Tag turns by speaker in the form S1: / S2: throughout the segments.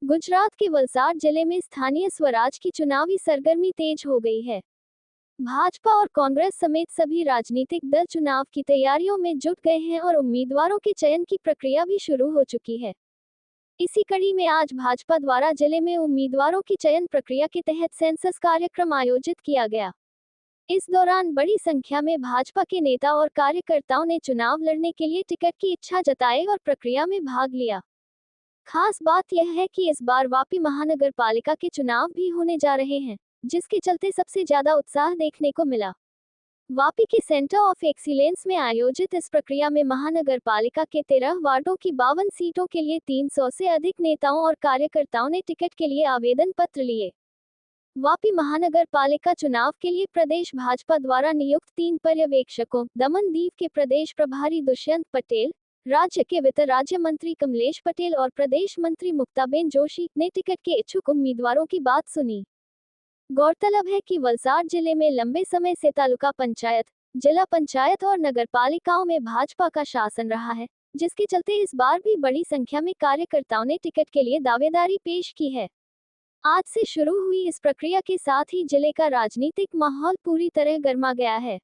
S1: गुजरात के वलसाड जिले में स्थानीय स्वराज की चुनावी सरगर्मी तेज हो गई है। भाजपा और कांग्रेस समेत सभी राजनीतिक दल चुनाव की तैयारियों में जुट गए हैं और उम्मीदवारों के चयन की प्रक्रिया भी शुरू हो चुकी है। इसी कड़ी में आज भाजपा द्वारा जिले में उम्मीदवारों की चयन प्रक्रिया के तहत सेंसस कार्यक्रम आयोजित किया गया। इस दौरान बड़ी संख्या में भाजपा के नेता और कार्यकर्ताओं ने चुनाव लड़ने के लिए टिकट की इच्छा जताई और प्रक्रिया में भाग लिया। खास बात यह है कि इस बार वापी महानगर पालिका के चुनाव भी होने जा रहे हैं, जिसके चलते सबसे ज्यादा उत्साह देखने को मिला। वापी के सेंटर ऑफ एक्सीलेंस में आयोजित इस प्रक्रिया में महानगर पालिका के 13 वार्डों की 52 सीटों के लिए 300 से अधिक नेताओं और कार्यकर्ताओं ने टिकट के लिए आवेदन पत्र लिए। वापी महानगर पालिका चुनाव के लिए प्रदेश भाजपा द्वारा नियुक्त 3 पर्यवेक्षकों, दमनदीव के प्रदेश प्रभारी दुष्यंत पटेल, राज्य के वित्त राज्य मंत्री कमलेश पटेल और प्रदेश मंत्री मुक्ताबेन जोशी ने टिकट के इच्छुक उम्मीदवारों की बात सुनी। गौरतलब है कि वलसाड जिले में लंबे समय से तालुका पंचायत, जिला पंचायत और नगर पालिकाओं में भाजपा का शासन रहा है, जिसके चलते इस बार भी बड़ी संख्या में कार्यकर्ताओं ने टिकट के लिए दावेदारी पेश की है। आज से शुरू हुई इस प्रक्रिया के साथ ही जिले का राजनीतिक माहौल पूरी तरह गर्मा गया है।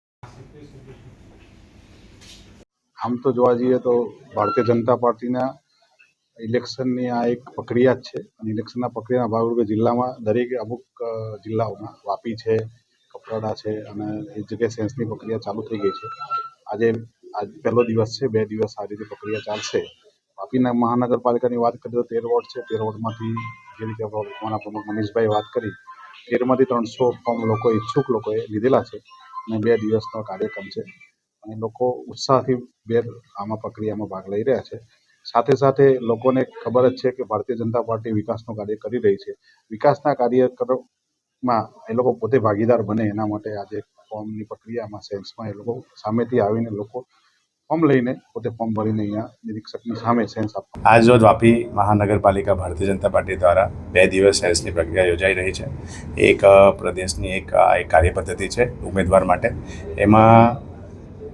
S2: આમ તો જોવા જઈએ તો ભારતીય જનતા પાર્ટીના ઇલેક્શનની આ એક પ્રક્રિયા જ છે અને ઇલેક્શનના પ્રક્રિયાના ભાગરૂપે જિલ્લામાં દરેક અમુક જિલ્લાઓમાં વાપી છે, કપરાડા છે અને એ જગ્યાએ સેન્સની પ્રક્રિયા ચાલુ થઈ ગઈ છે। આજ પહેલો દિવસ છે, 2 દિવસ આ રીતે પ્રક્રિયા ચાલશે। વાપીના મહાનગરપાલિકાની વાત કરીએ તો 13 વોર્ડ છે। 13 વોર્ડમાંથી જે રીતે અમારા પ્રમુખ મનીષભાઈ વાત કરી, 13માંથી 300 ફોર્મ લોકો ઈચ્છુક લોકોએ લીધેલા છે અને 2 દિવસનો કાર્યક્રમ છે અને લોકો ઉત્સાહથી આમાં પ્રક્રિયામાં ભાગ લઈ રહ્યા છે। સાથે સાથે લોકોને ખબર જ છે કે ભારતીય જનતા પાર્ટી વિકાસનું કાર્ય કરી રહી છે। વિકાસના કાર્યક્રમમાં એ લોકો પોતે ભાગીદાર બને એના માટે આજે ફોર્મની પ્રક્રિયામાં સેન્સમાં એ લોકો સામેથી આવીને લોકો ફોર્મ લઈને પોતે ફોર્મ ભરીને અહીંયા નિરીક્ષકની સામે સેન્સ આપવા।
S3: आज रोज वापी महानगरपालिका भारतीय जनता पार्टी द्वारा 2 दिवस सेन्सनी प्रक्रिया योजाई रही है। एक प्रदेशनी एक कार्यपद्धति है उम्मीदवार माटे। एमां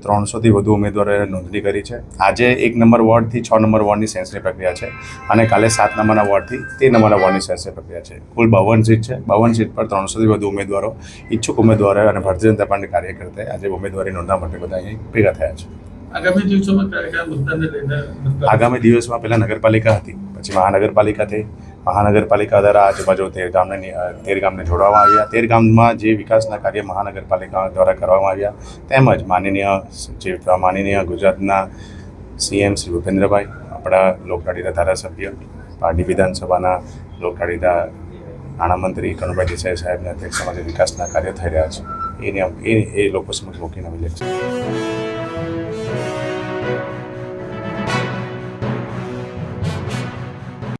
S3: 300 થી વધુ ઉમેદવારોએ નોંધણી કરી છે। આજે 1 નંબર વોર્ડથી 6 નંબર વોર્ડની સેન્સની પ્રક્રિયા છે અને કાલે 7 નંબરના વોર્ડથી 13 નંબરના વોર્ડની સેન્સની પ્રક્રિયા છે। કુલ 52 સીટ છે। 52 સીટ પર 300 થી વધુ ઉમેદવારો, ઈચ્છુક ઉમેદવારો અને ભારતીય જનતા પાર્ટી કાર્યકર્તાએ આજે ઉમેદવારી નોંધવા માટે બધા અહીં ભેગા થયા છે।
S4: આગામી દિવસોમાં કયા મુદ્દાને લઈને
S3: આગામી દિવસમાં પહેલાં નગરપાલિકા હતી, પછી મહાનગરપાલિકા થઈ। મહાનગરપાલિકા દ્વારા આજુબાજુ 13 ગામને જોડવામાં આવ્યા। 13 ગામમાં જે વિકાસના કાર્ય મહાનગરપાલિકા દ્વારા કરવામાં આવ્યા તેમજ માનનીય ગુજરાતના CM શ્રી ભૂપેન્દ્રભાઈ, આપણા લોકલાડીના ધારાસભ્ય, પાર્ટી વિધાનસભાના લોકલાડીના નાણામંત્રી કનુભાઈ દેસાઈ સાહેબના અધ્યક્ષતામાં જે વિકાસના કાર્ય થઈ રહ્યા છે એ લોકો સમક્ષ મૂકીને અભિલેખ છે।